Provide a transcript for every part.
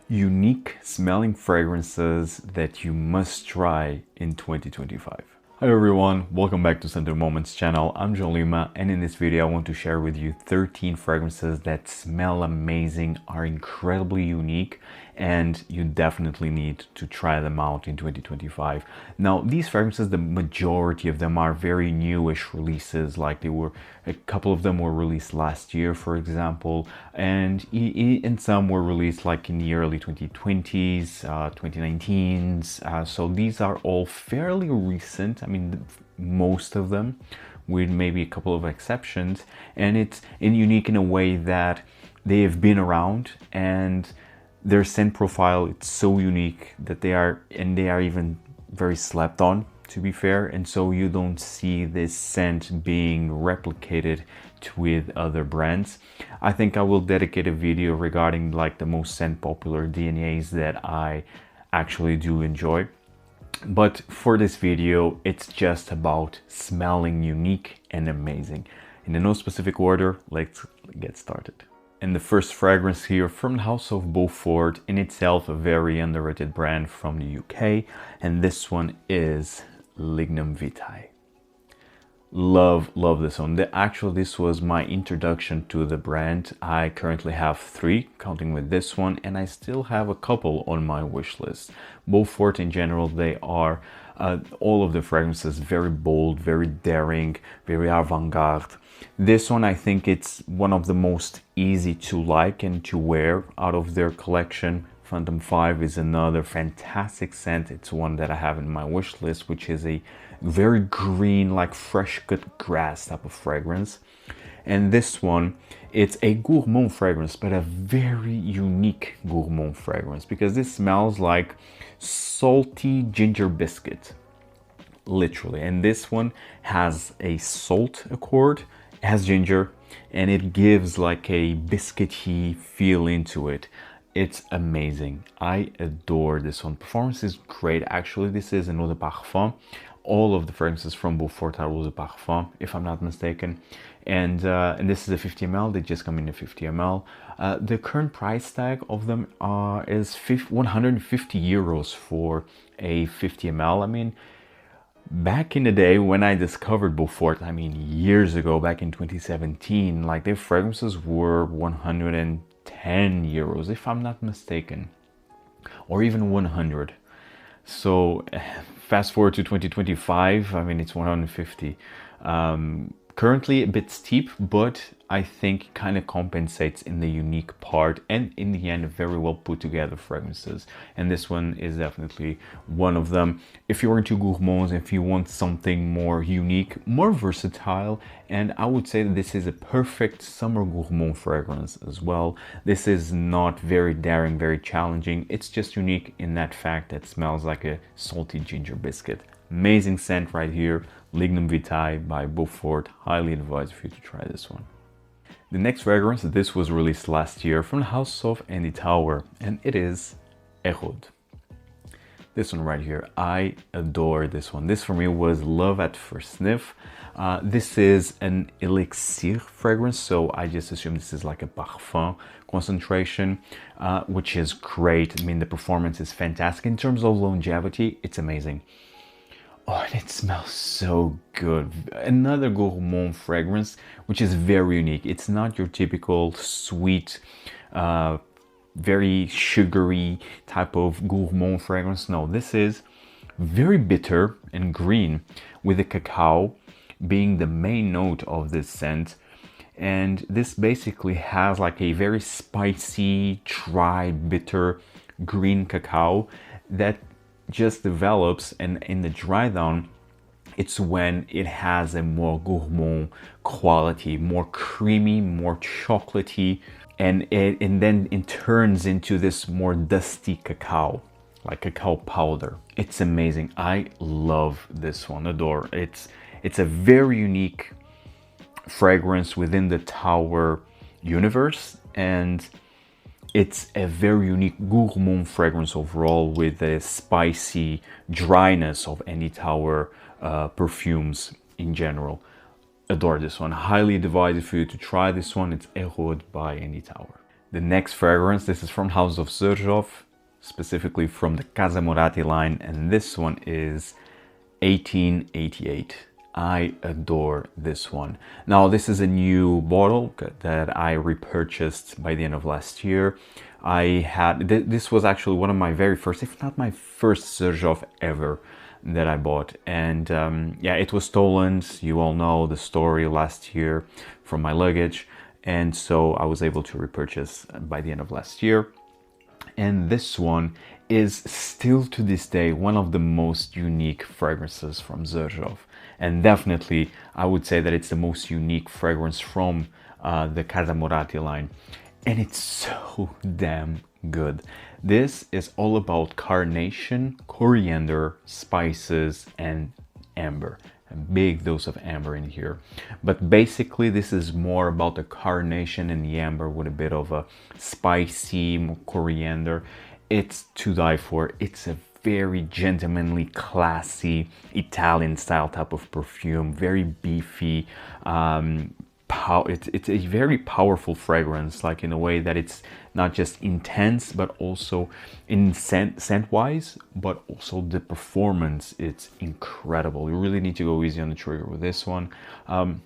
Unique smelling fragrances that you must try in 2025. Hi everyone, welcome back to Center Moments channel. I'm Jolima, and in this video I want to share with you 13 fragrances that smell amazing, are incredibly unique, and you definitely need to try them out in 2025. Now, these fragrances, the majority of them are very newish releases, like a couple of them were released last year, for example, and some were released like in the early 2020s, 2019s. So these are all fairly recent. I mean, most of them, with maybe a couple of exceptions, and it's unique in a way that they have been around, and their scent profile, it's so unique that they are even very slept on, to be fair, and so you don't see this scent being replicated with other brands. I think I will dedicate a video regarding like the most scent popular DNAs that I actually do enjoy. But for this video, it's just about smelling unique and amazing. In no specific order, let's get started. And the first fragrance here from the house of Beaufort, in itself a very underrated brand from the UK, and this one is Lignum Vitae. Love this one. This was my introduction to the brand. I currently have 3, counting with this one, and I still have a couple on my wish list. Beaufort in general, they are all of the fragrances very bold, very daring, very avant-garde. This one, I think it's one of the most easy to like and to wear out of their collection. Phantom 5 is another fantastic scent. It's one that I have in my wish list, which is a very green, like fresh cut grass type of fragrance. And this one, it's a gourmand fragrance, but a very unique gourmand fragrance, because this smells like salty ginger biscuit, literally. And this one has a salt accord, has ginger, and it gives like a biscuity feel into it. It's amazing. I adore this one. Performance is great. Actually, this is an eau de parfum. All of the fragrances from Beaufort are eau de parfum, if I'm not mistaken. And this is a 50 ml. They just come in a 50 ml. The current price tag of them is 150 euros for a 50 ml. I mean, back in the day when I discovered Beaufort, I mean years ago, back in 2017, like their fragrances were 110 euros, if I'm not mistaken, or even 100. So fast forward to 2025, I mean, it's 150. Currently a bit steep, but I think it kind of compensates in the unique part, and in the end, very well put together fragrances. And this one is definitely one of them. If you're into gourmands, if you want something more unique, more versatile, and I would say that this is a perfect summer gourmand fragrance as well. This is not very daring, very challenging. It's just unique in that fact that it smells like a salty ginger biscuit. Amazing scent right here. Lignum Vitae by Beaufort. Highly advise for you to try this one. The next fragrance, this was released last year from the house of Andy Tower, and it is Heraud. This one right here, I adore this one. This for me was love at first sniff. This is an elixir fragrance, so I just assume this is like a parfum concentration, which is great. I mean, the performance is fantastic. In terms of longevity, it's amazing. Oh, and it smells so good. Another gourmand fragrance, which is very unique. It's not your typical sweet, very sugary type of gourmand fragrance. No, this is very bitter and green, with the cacao being the main note of this scent. And this basically has like a very spicy, dry, bitter green cacao that just develops, and in the dry down, it's when it has a more gourmand quality, more creamy, more chocolatey, and then it turns into this more dusty cacao, like cacao powder. It's amazing. I love this one. Adore. It's a very unique fragrance within the Tower universe, and it's a very unique gourmand fragrance overall, with the spicy dryness of any Tower perfumes in general. Adore this one. Highly advise for you to try this one. It's Heraud by Andy Tower. The next fragrance, this is from House of Xerjoff, specifically from the Casamorati line, and this one is 1888. I adore this one. Now, this is a new bottle that I repurchased by the end of last year. This was actually one of my very first, if not my first Xerjoff ever that I bought. And yeah, it was stolen. You all know the story last year from my luggage. And so I was able to repurchase by the end of last year. And this one is still to this day one of the most unique fragrances from Xerjoff. And definitely, I would say that it's the most unique fragrance from the Casamorati line. And it's so damn good. This is all about carnation, coriander, spices, and amber. A big dose of amber in here. But basically, this is more about the carnation and the amber with a bit of a spicy coriander. It's to die for. It's a very gentlemanly, classy, Italian style type of perfume, very beefy. It's a very powerful fragrance, like in a way that it's not just intense, but also in scent wise, but also the performance, it's incredible. You really need to go easy on the trigger with this one. And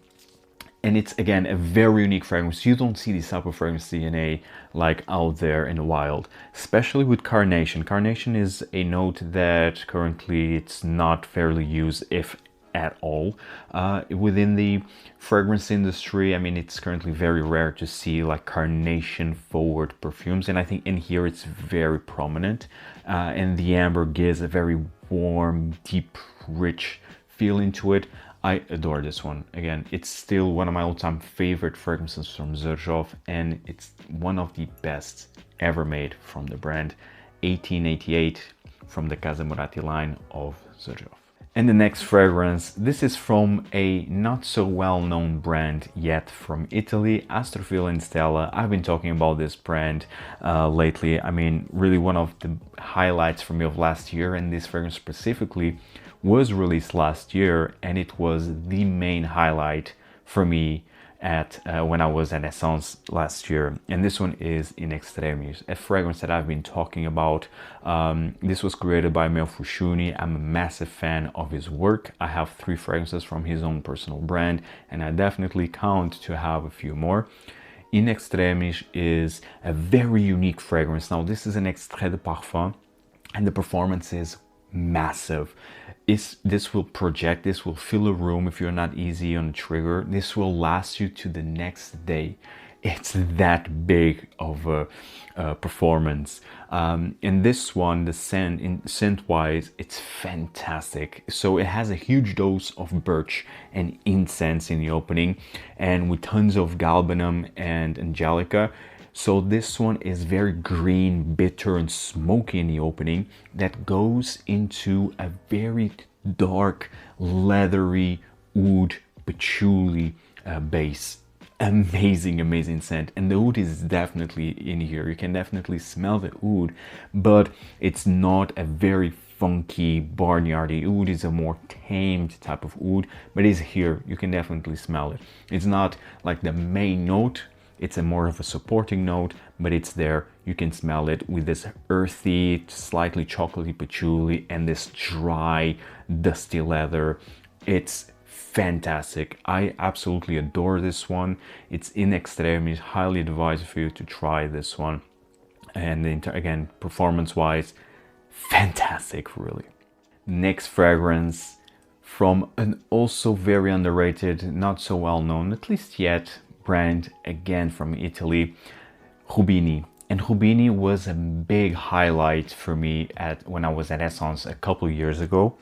it's, again, a very unique fragrance. You don't see this type of fragrance DNA like out there in the wild, especially with carnation. Carnation is a note that currently it's not fairly used, if at all, within the fragrance industry. I mean, it's currently very rare to see like carnation forward perfumes, and I think in here it's very prominent, and the amber gives a very warm, deep, rich feeling to it. I adore this one. Again, it's still one of my all-time favorite fragrances from Xerjoff, and it's one of the best ever made from the brand. 1888 from the Casamorati line of Xerjoff. And the next fragrance, this is from a not so well-known brand yet from Italy, Astrophil and Stella. I've been talking about this brand lately. I mean, really one of the highlights for me of last year, and this fragrance specifically was released last year, and it was the main highlight for me at when I was at Essence last year. And this one is In Extremis, a fragrance that I've been talking about. This was created by Mel Fushuni. I'm a massive fan of his work. I have 3 fragrances from his own personal brand, and I definitely count to have a few more. In Extremis is a very unique fragrance. Now, this is an extrait de parfum, and the performance is massive. This will project, this will fill a room if you're not easy on the trigger. This will last you to the next day. It's that big of a performance. In this one, the scent wise, it's fantastic. So it has a huge dose of birch and incense in the opening, and with tons of galbanum and angelica. So this one is very green, bitter, and smoky in the opening, that goes into a very dark, leathery oud patchouli base. Amazing scent. And the oud is definitely in here. You can definitely smell the oud, but it's not a very funky, barnyardy oud. It's a more tamed type of oud, but it's here. You can definitely smell it. It's not like the main note. It's a more of a supporting note, but it's there. You can smell it with this earthy, slightly chocolatey patchouli and this dry, dusty leather. It's fantastic. I absolutely adore this one. It's in Extremis. Highly advised for you to try this one. And again, performance-wise, fantastic, really. Next fragrance from an also very underrated, not so well known, at least yet, brand, again from Italy, Rubini. And Rubini was a big highlight for me when I was at Essence a couple years ago,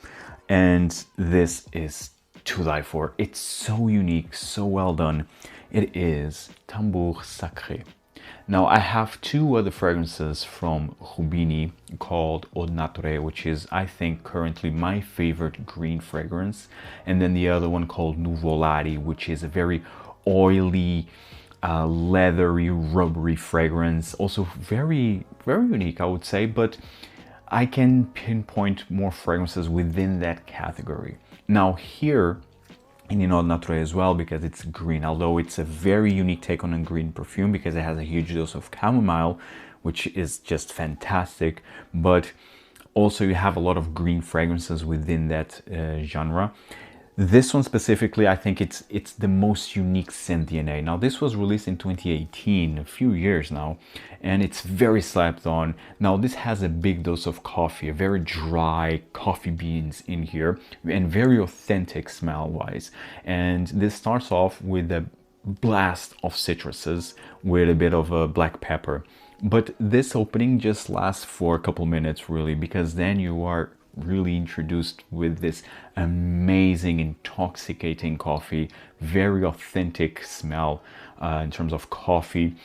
and this is to die for. It's so unique, so well done. It is Tambour Sacré. Now, I have 2 other fragrances from Rubini called Eau de Nature, which is, I think, currently my favorite green fragrance, and then the other one called Nuvolari, which is a very oily, leathery, rubbery fragrance. Also very unique, I would say, but I can pinpoint more fragrances within that category. Now here, in Indemodables as well, because it's green, although it's a very unique take on a green perfume because it has a huge dose of chamomile, which is just fantastic. But also you have a lot of green fragrances within that genre. This one specifically, I think it's the most unique scent DNA. Now, this was released in 2018, a few years now, and it's very slept on. Now, this has a big dose of coffee, a very dry coffee beans in here, and very authentic smell-wise. And this starts off with a blast of citruses with a bit of a black pepper. But this opening just lasts for a couple minutes, really, because then you are really introduced with this amazing, intoxicating coffee, very authentic smell in terms of coffee,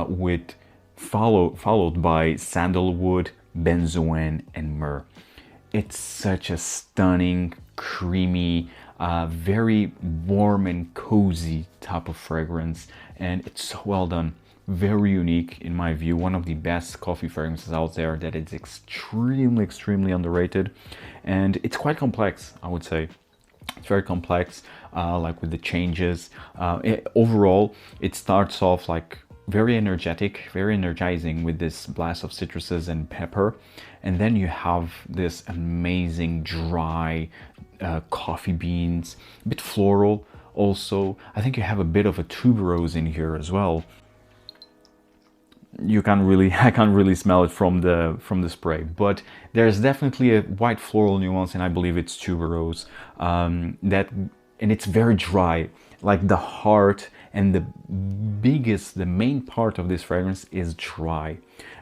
with followed by sandalwood, benzoin, and myrrh. It's such a stunning, creamy, very warm and cozy type of fragrance, and it's so well done. Very unique in my view, one of the best coffee fragrances out there that is extremely underrated, and it's quite complex, I would say. It's very complex, like with the changes. Overall, it starts off like very energetic, very energizing with this blast of citruses and pepper, and then you have this amazing dry coffee beans, a bit floral also. I think you have a bit of a tuberose in here as well. You can't really, I can't really smell it from the spray, but there's definitely a white floral nuance, and I believe it's tuberose. And it's very dry. Like the heart and the main part of this fragrance is dry.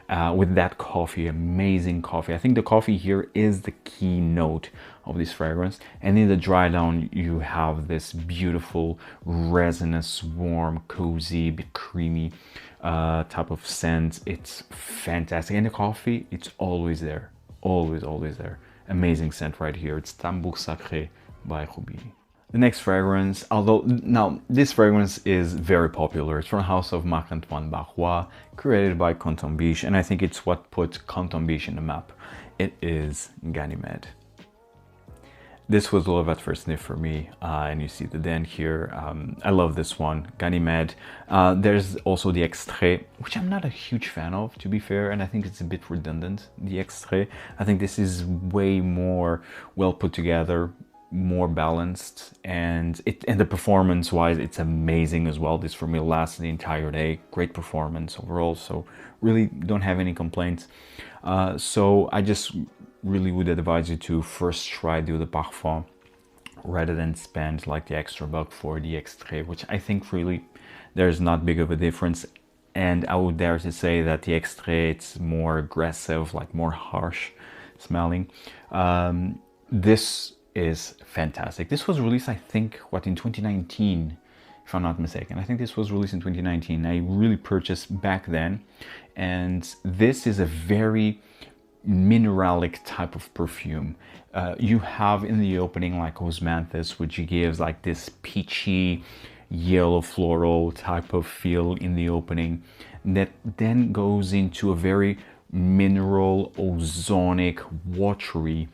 With that coffee, amazing coffee. I think the coffee here is the key note of this fragrance. And in the dry down, you have this beautiful, resinous, warm, cozy, bit creamy type of scent. It's fantastic. And the coffee, it's always there. Always there. Amazing scent right here. It's Tambour Sacré by Rubini. The next fragrance, although now this fragrance is very popular. It's from the house of Marc-Antoine Barrois, created by Canton Biche, and I think it's what put Canton Biche in the map. It is Ganymede. This was love at first sniff for me, and you see the dent here. I love this one, Ganymede. There's also the Extremis, which I'm not a huge fan of, to be fair, and I think it's a bit redundant, the Extremis. I think this is way more well put together, more balanced, and the performance wise it's amazing as well. This for me lasts the entire day. Great performance overall, so really don't have any complaints. So I just really would advise you to first try the Eau de Parfum rather than spend like the extra buck for the Extrait, which I think really there's not big of a difference. And I would dare to say that the Extrait, it's more aggressive, like more harsh smelling. This is fantastic. This was released, I think, what, in 2019, if I'm not mistaken. I think this was released in 2019. I really purchased back then, and this is a very mineralic type of perfume. You have in the opening like osmanthus, which gives like this peachy yellow floral type of feel in the opening, that then goes into a very mineral, ozonic, watery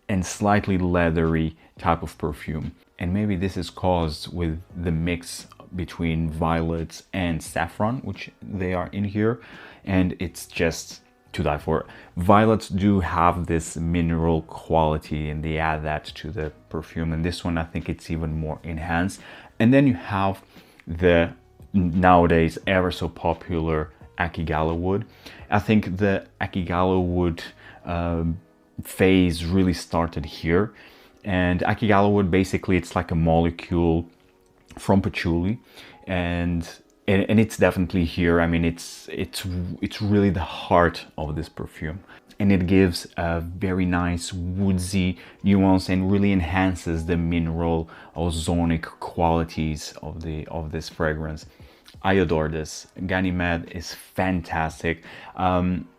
and slightly leathery type of perfume. And maybe this is caused with the mix between violets and saffron, which they are in here, and it's just to die for. Violets do have this mineral quality, and they add that to the perfume, and this one I think it's even more enhanced. And then you have the nowadays ever so popular Akigala wood. I think the Akigala wood phase really started here, and Akigala wood, basically it's like a molecule from patchouli, and it's definitely here. I mean, it's really the heart of this perfume, and it gives a very nice woodsy nuance and really enhances the mineral ozonic qualities of this fragrance. I adore this. Ganymede is fantastic.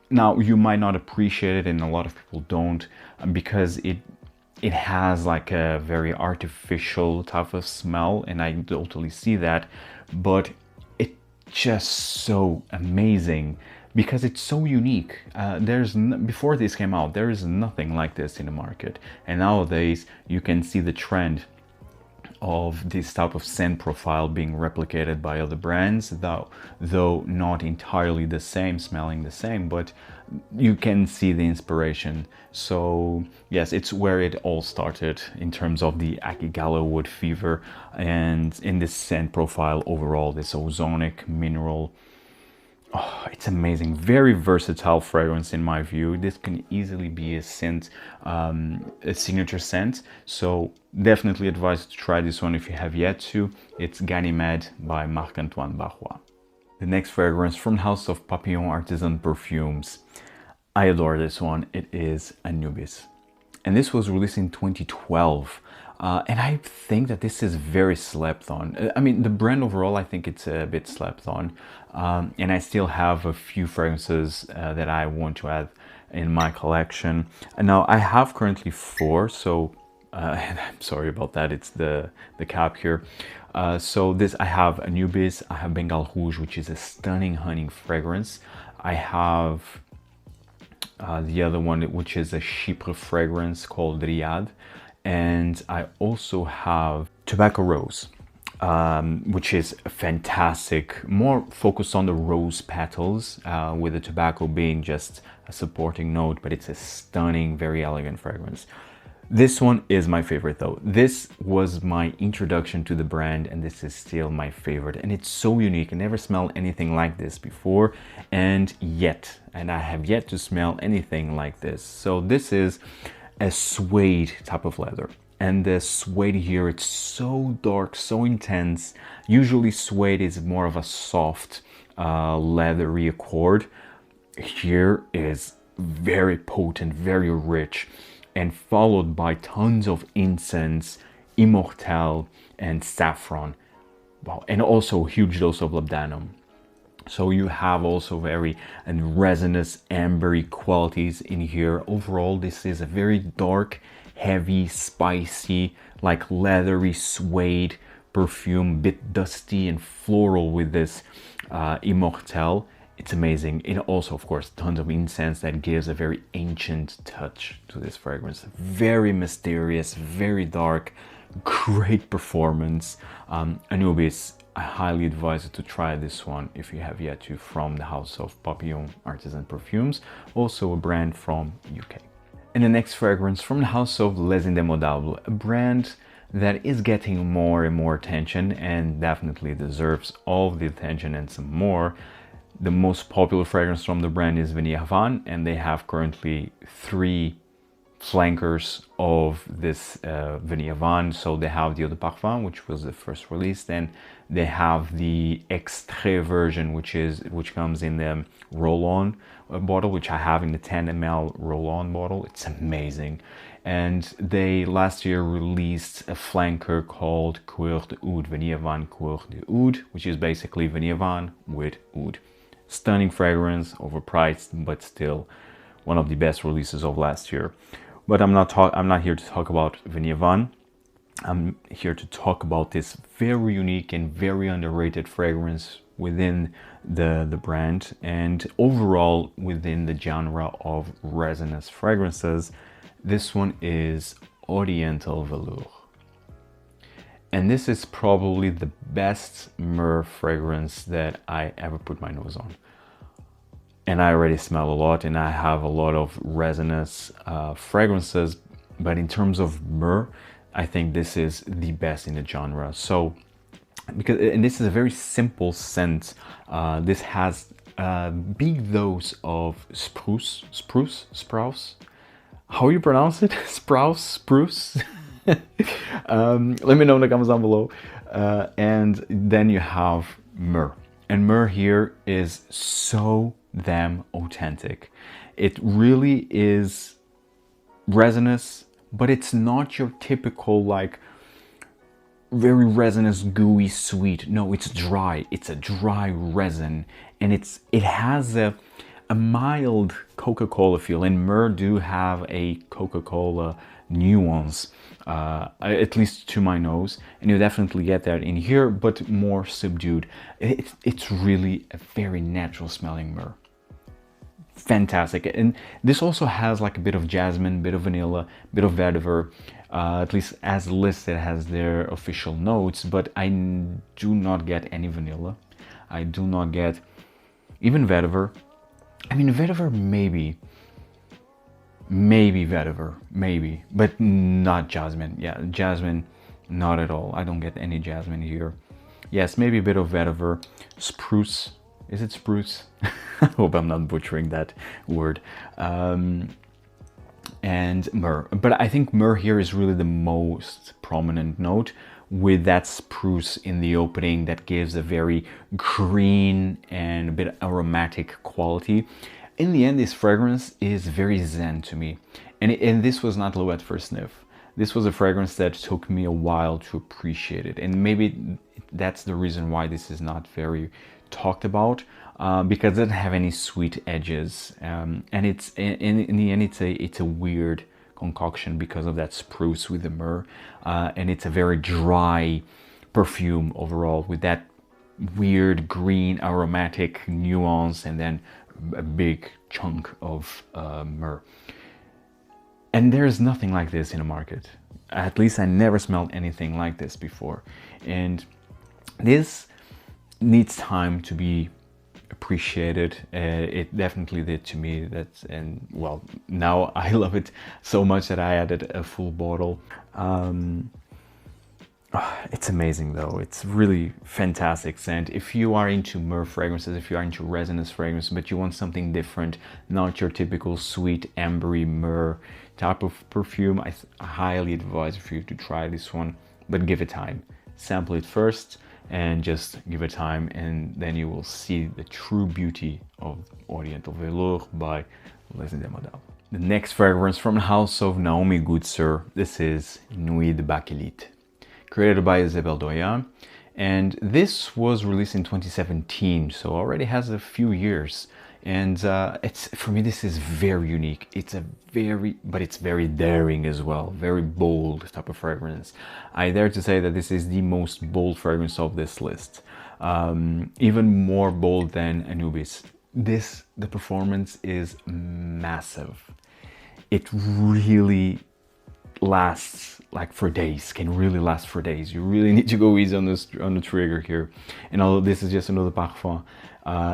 Now, you might not appreciate it, and a lot of people don't, because it has like a very artificial type of smell, and I totally see that, but it's just so amazing because it's so unique. Before this came out, there is nothing like this in the market, and nowadays you can see the trend of this type of scent profile being replicated by other brands, though not entirely the same, smelling the same, but you can see the inspiration. So yes, it's where it all started in terms of the Akigala wood fever, and in this scent profile overall, this ozonic mineral. Oh, it's amazing. Very versatile fragrance in my view. This can easily be a scent, a signature scent. So definitely advise to try this one if you have yet to. It's Ganymede by Marc-Antoine Barrois. The next fragrance from the house of Papillon Artisan Perfumes. I adore this one. It is Anubis. And this was released in 2012. And I think that this is very slept on. I mean, the brand overall, I think it's a bit slept on. And I still have a few fragrances that I want to add in my collection. And now I have currently 4, so and I'm sorry about that, it's the cap here. So this, I have Anubis, I have Bengal Rouge, which is a stunning honey fragrance. I have the other one, which is a Chypre fragrance called Riad. And I also have Tobacco Rose, which is fantastic, more focused on the rose petals, with the tobacco being just a supporting note, but it's a stunning, very elegant fragrance. This one is my favorite though. This was my introduction to the brand, and this is still my favorite. And it's so unique. I never smelled anything like this before, and I have yet to smell anything like this. So this is a suede type of leather, and the suede here, it's so dark, so intense. Usually suede is more of a soft leathery accord. Here is very potent, very rich, and followed by tons of incense, immortelle, and saffron. Wow, and also a huge dose of labdanum. So you have also very resinous, ambery qualities in here. Overall, this is a very dark, heavy, spicy, like leathery suede perfume, bit dusty and floral with this immortelle. It's amazing. It also, of course, tons of incense that gives a very ancient touch to this fragrance. Very mysterious, very dark, great performance. Anubis, I highly advise you to try this one if you have yet to, from the house of Papillon Artisan Perfumes, also a brand from UK. And the next fragrance from the house of Les Indemodables, a brand that is getting more and more attention and definitely deserves all the attention and some more. The most popular fragrance from the brand is Vanille Havane, and they have currently 3 flankers of this Vanille Havane. So they have the Eau de Parfum, which was the first release, then they have the Extrait version, which comes in the roll-on bottle, which I have in the 10 ml roll-on bottle. It's amazing. And they last year released a flanker called Cuir de Oud, Vanille Havane Cuir de Oud, which is basically Vanille Havane with oud. Stunning fragrance, overpriced, but still one of the best releases of last year. But I'm not here to talk about Vanille Havane. I'm here to talk about this very unique and very underrated fragrance within the brand, and overall within the genre of resinous fragrances. This one is Oriental Velours. And this is probably the best myrrh fragrance that I ever put my nose on. And I already smell a lot, and I have a lot of resinous fragrances, but in terms of myrrh, I think this is the best in the genre. So, and this is a very simple scent. This has a big dose of spruce. How you pronounce it? Spruce. Let me know in the comments down below. And then you have myrrh, and myrrh here is so damn authentic. It really is resinous, but it's not your typical like very resinous, gooey, sweet. No, it's dry. It's a dry resin, and it has a mild Coca-Cola feel, and myrrh do have a Coca-Cola nuance, at least to my nose, and you definitely get that in here, but more subdued. It's really a very natural smelling myrrh. fantastic. And this also has like a bit of jasmine, bit of vanilla, bit of vetiver, at least as listed has their official notes, but I do not get any vanilla. I do not get even vetiver. I mean, vetiver maybe vetiver, maybe, but not jasmine. Yeah, jasmine, not at all. I don't get any jasmine here. Yes, maybe a bit of vetiver. Spruce, is it spruce? I hope I'm not butchering that word. And myrrh, but I think myrrh here is really the most prominent note, with that spruce in the opening that gives a very green and a bit aromatic quality. In the end, this fragrance is very zen to me, and this was not low at first sniff. This was a fragrance that took me a while to appreciate it, and maybe that's the reason why this is not very talked about, because it doesn't have any sweet edges, and it's in the end it's a weird concoction because of that spruce with the myrrh, and it's a very dry perfume overall, with that weird green aromatic nuance and then a big chunk of myrrh. And there's nothing like this in the market. At least I never smelled anything like this before, and this needs time to be appreciated. It definitely did to me. And well, now I love it so much that I added a full bottle. It's amazing though. It's really fantastic scent. If you are into myrrh fragrances, if you are into resinous fragrances, but you want something different, not your typical sweet ambery myrrh type of perfume, I highly advise for you to try this one, but give it time. Sample it first and just give it time, and then you will see the true beauty of Oriental Velours by Les Indemodables. The next fragrance from the house of Naomi Goodsir, this is Nuit de Bakelite, created by Isabelle Doyen, and this was released in 2017, so already has a few years. And it's, for me, this is very unique. But it's very daring as well, very bold type of fragrance. I dare to say that this is the most bold fragrance of this list, even more bold than Anubis. The performance is massive. It really lasts like for days, can really last for days. You really need to go easy on the trigger here. And although this is just another parfum,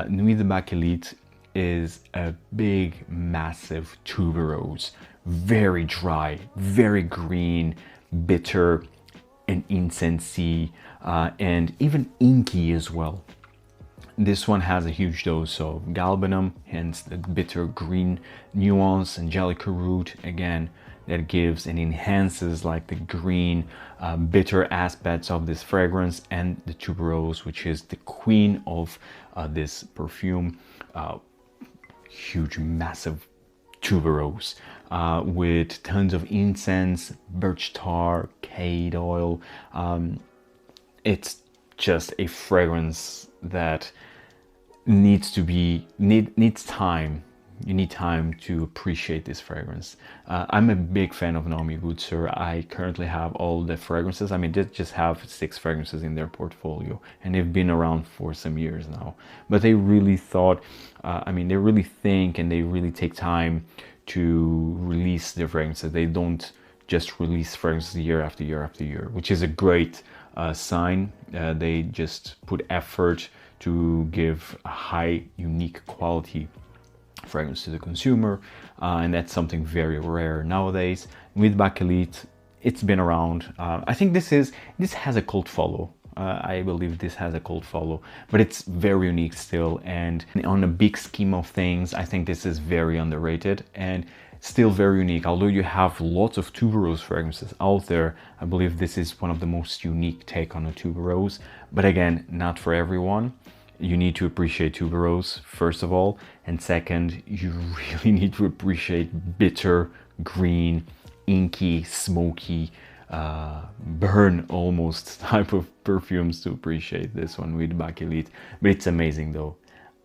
Nuit de Bakelite is a big, massive tuberose, very dry, very green, bitter, and incensey, and even inky as well. This one has a huge dose of galbanum, hence the bitter green nuance, angelica root, again, that gives and enhances like the green, bitter aspects of this fragrance, and the tuberose, which is the queen of this perfume. Huge, massive tuberose with tons of incense, birch tar, cade oil. It's just a fragrance that needs time. You need time to appreciate this fragrance. I'm a big fan of Naomi Goodsir. I currently have all the fragrances. I mean, they just have 6 fragrances in their portfolio, and they've been around for some years now. But they really thought, they really think and they really take time to release their fragrances. They don't just release fragrances year after year after year, which is a great sign. They just put effort to give a high, unique quality fragrance to the consumer, and that's something very rare nowadays. With Bakelite, it's been around. I think this has a cult follow. I believe this has a cult follow, but it's very unique still, and on a big scheme of things, I think this is very underrated and still very unique. Although you have lots of tuberose fragrances out there, I believe this is one of the most unique take on a tuberose, but again, not for everyone. You need to appreciate tuberose, first of all, and second, you really need to appreciate bitter, green, inky, smoky, burn almost type of perfumes to appreciate this one with Bakelite. But it's amazing though.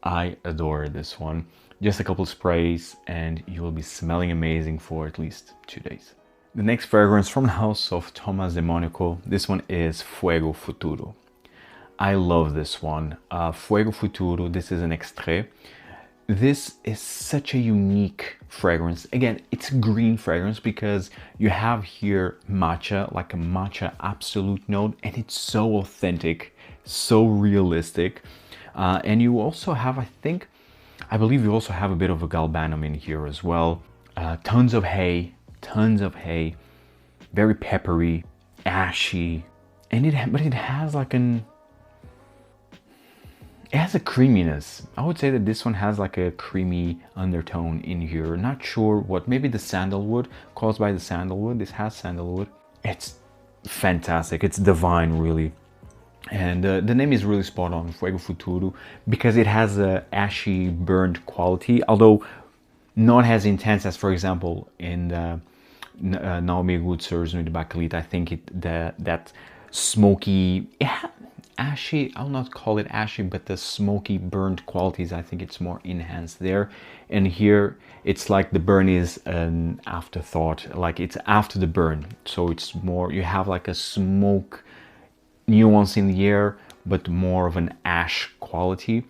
I adore this one. Just a couple sprays and you will be smelling amazing for at least 2 days. The next fragrance from the house of Thomas de Monaco, this one is Fuego Futuro. I love this one. Fuego Futuro, this is an extrait. this is such a unique fragrance. Again, it's a green fragrance because you have here matcha, like a matcha absolute note, and it's so authentic, so realistic. And you also have, I believe you also have a bit of a galbanum in here as well. Tons of hay, very peppery, ashy, and but it has like it has a creaminess. I would say that this one has like a creamy undertone in here. Not sure what, maybe the sandalwood, caused by the sandalwood. This has sandalwood. It's fantastic. It's divine, really. And the name is really spot on, Fuego Futuro, because it has a ashy, burned quality, although not as intense as, for example, in Naomi Goodsir's Nuit Bakelite. I think that smoky, ashy, I'll not call it ashy, but the smoky burnt qualities, I think it's more enhanced there. And here it's like the burn is an afterthought, like it's after the burn, so it's more, you have like a smoke nuance in the air, but more of an ash quality.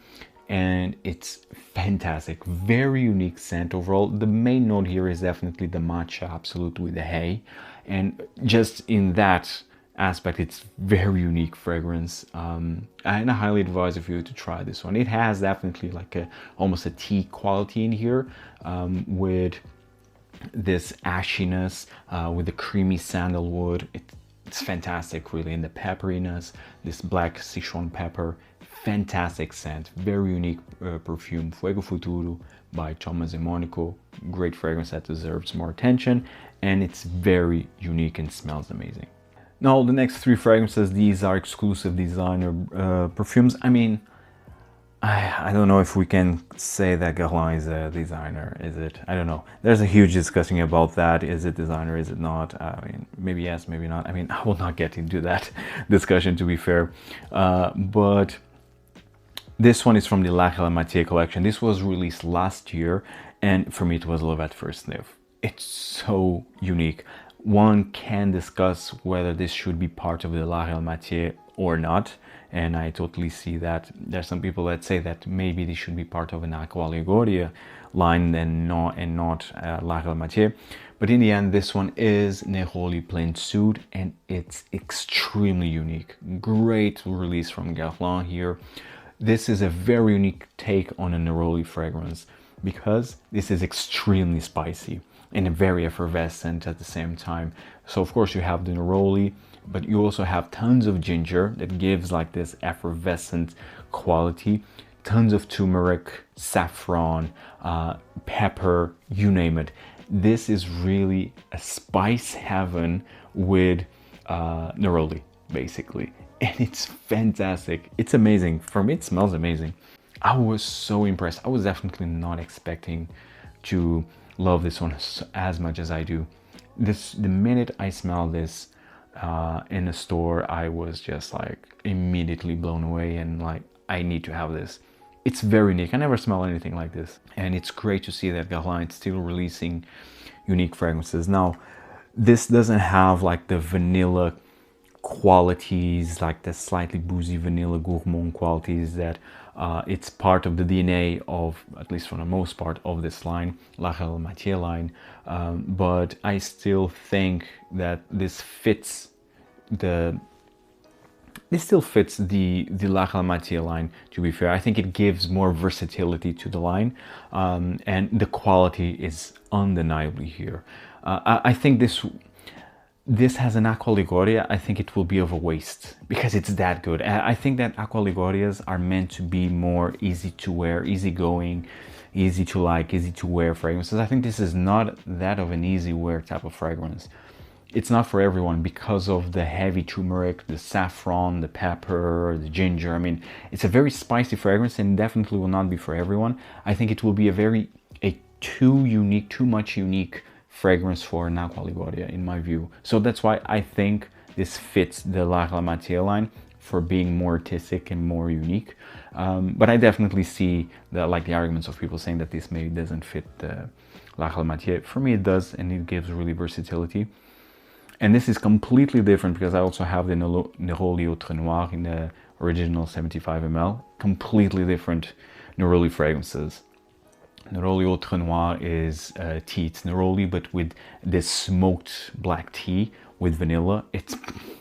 And it's fantastic, very unique scent overall. The main note here is definitely the matcha absolute with the hay, and just in that aspect, it's very unique fragrance, and I highly advise of you to try this one. It has definitely like almost a tea quality in here, with this ashiness, with the creamy sandalwood. It's fantastic, really, and the pepperiness, this black Sichuan pepper, fantastic scent, very unique perfume. Fuego Futuro by Thomas and Monaco, great fragrance that deserves more attention, and it's very unique and smells amazing. Now, the next three fragrances, these are exclusive designer perfumes. I mean, I don't know if we can say that Guerlain is a designer, is it? I don't know. There's a huge discussion about that. Is it designer, is it not? I mean, maybe yes, maybe not. I mean, I will not get into that discussion, to be fair. But this one is from the La Galamatier collection. This was released last year, and for me it was love at first sniff. It's so unique. One can discuss whether this should be part of the La Galamatier or not, and I totally see that. There's some people that say that maybe this should be part of an Aqua Allegoria line and not La Galamatier. But in the end, this one is Neroli Plein Sud, and it's extremely unique. Great release from Guerlain here. This is a very unique take on a Neroli fragrance because this is extremely spicy and very effervescent at the same time. So of course you have the Neroli, but you also have tons of ginger that gives like this effervescent quality, tons of turmeric, saffron, pepper, you name it. This is really a spice heaven with Neroli, basically. And it's fantastic. It's amazing. For me, it smells amazing. I was so impressed. I was definitely not expecting to love this one as much as I do. The minute I smelled this in a store, I was just like immediately blown away and like, I need to have this. It's very unique. I never smelled anything like this. And it's great to see that Guerlain is still releasing unique fragrances. Now, this doesn't have like the vanilla qualities, like the slightly boozy vanilla gourmand qualities that it's part of the DNA of, at least for the most part, of this line, La Galamatier line. But I still think that this still fits the La Galamatier line, to be fair. I think it gives more versatility to the line, and the quality is undeniably here. I think this has an Aqua Allegoria. I think it will be of a waste because it's that good. I think that Aqua Allegorias are meant to be more easy to wear, easy going, easy to like, easy to wear fragrances. I think this is not that of an easy wear type of fragrance. It's not for everyone because of the heavy turmeric, the saffron, the pepper, the ginger. I mean, it's a very spicy fragrance and definitely will not be for everyone. I think it will be too much unique fragrance for an Aqua Allegoria, in my view. So that's why I think this fits the La Galamatier line for being more artistic and more unique. But I definitely see the arguments of people saying that this maybe doesn't fit the La Galamatier. For me, it does, and it gives really versatility. And this is completely different because I also have the Neroli Autre Noir in the original 75 ml. Completely different Neroli fragrances. Neroli Autre Noir is tea. It's Neroli, but with this smoked black tea with vanilla. It's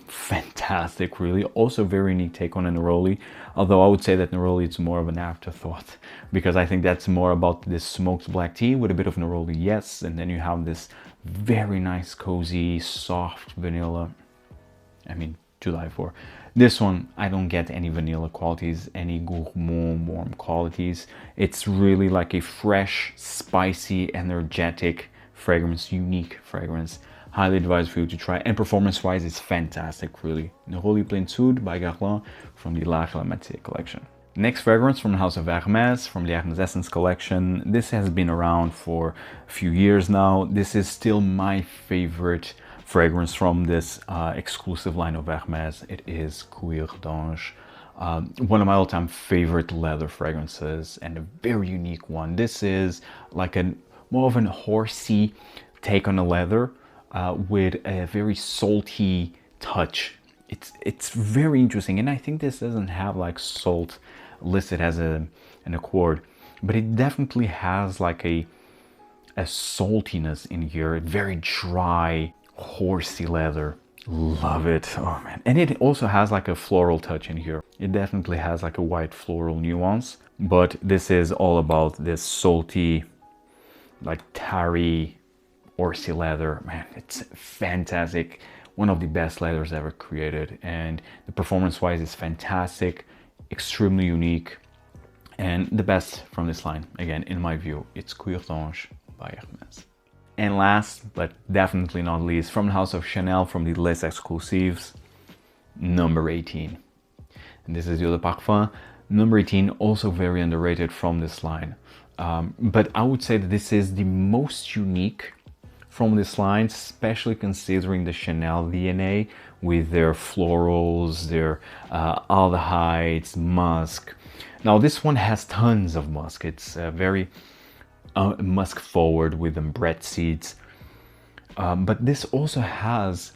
fantastic, really. Also very unique take on a Neroli, although I would say that Neroli is more of an afterthought, because I think that's more about this smoked black tea with a bit of Neroli, yes, and then you have this very nice, cozy, soft vanilla. I mean, to die for. This one, I don't get any vanilla qualities, any gourmand, warm qualities. It's really like a fresh, spicy, energetic fragrance, unique fragrance. Highly advised for you to try, and performance-wise, it's fantastic, really. Neroli Plein by Guerlain from the La Glamathier collection. Next fragrance from the house of Hermes, from the Hermes Essence collection. This has been around for a few years now. This is still my favorite fragrance from this exclusive line of Hermes. It is Cuir d'Ange. One of my all-time favorite leather fragrances, and a very unique one. This is like a more of an horsey take on the leather, with a very salty touch. It's very interesting, and I think this doesn't have like salt listed as an accord, but it definitely has like a saltiness in here. Very dry, horsey leather. Love it. Oh man. And it also has like a floral touch in here. It definitely has like a white floral nuance, but this is all about this salty, like tarry, horsey leather. Man, it's fantastic. One of the best leathers ever created, and the performance wise is fantastic, extremely unique, and the best from this line, again, in my view, it's Cuir d'Ange by Hermes. And last, but definitely not least, from the house of Chanel, from the Les Exclusives, number 18. And this is the Eau de Parfum. Number 18, also very underrated from this line. But I would say that this is the most unique from this line, especially considering the Chanel DNA with their florals, their aldehydes, musk. Now this one has tons of musk. It's very musk forward with them bread seeds. But this also has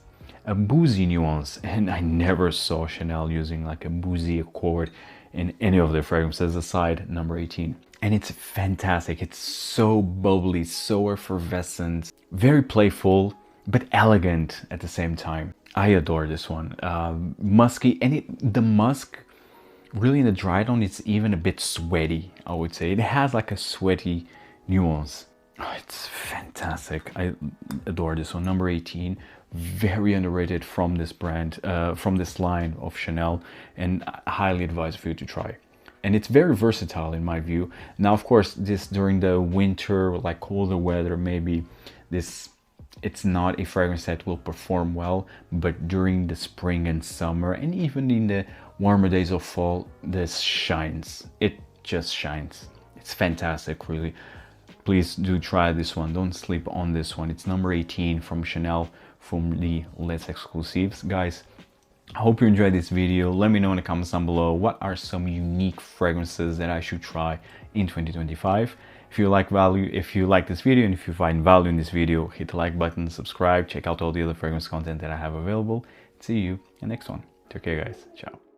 a boozy nuance, and I never saw Chanel using like a boozy accord in any of their fragrances aside number 18. And it's fantastic. It's so bubbly, so effervescent, very playful, but elegant at the same time. I adore this one. Musky, and the musk, really in the dry tone, it's even a bit sweaty, I would say. It has like a sweaty nuance. Oh, it's fantastic. I adore this one. Number 18, very underrated from this brand, from this line of Chanel, and I highly advise for you to try. And it's very versatile in my view. Now, of course, this during the winter, like colder weather, maybe it's not a fragrance that will perform well, but during the spring and summer, and even in the warmer days of fall, this shines. It just shines. It's fantastic, really. Please do try this one. Don't sleep on this one. It's number 18 from Chanel, from the Les Exclusives. Guys, I hope you enjoyed this video. Let me know in the comments down below what are some unique fragrances that I should try in 2025. If you like this video, and if you find value in this video, hit the like button, subscribe, check out all the other fragrance content that I have available. See you in the next one. Take care, guys. Ciao.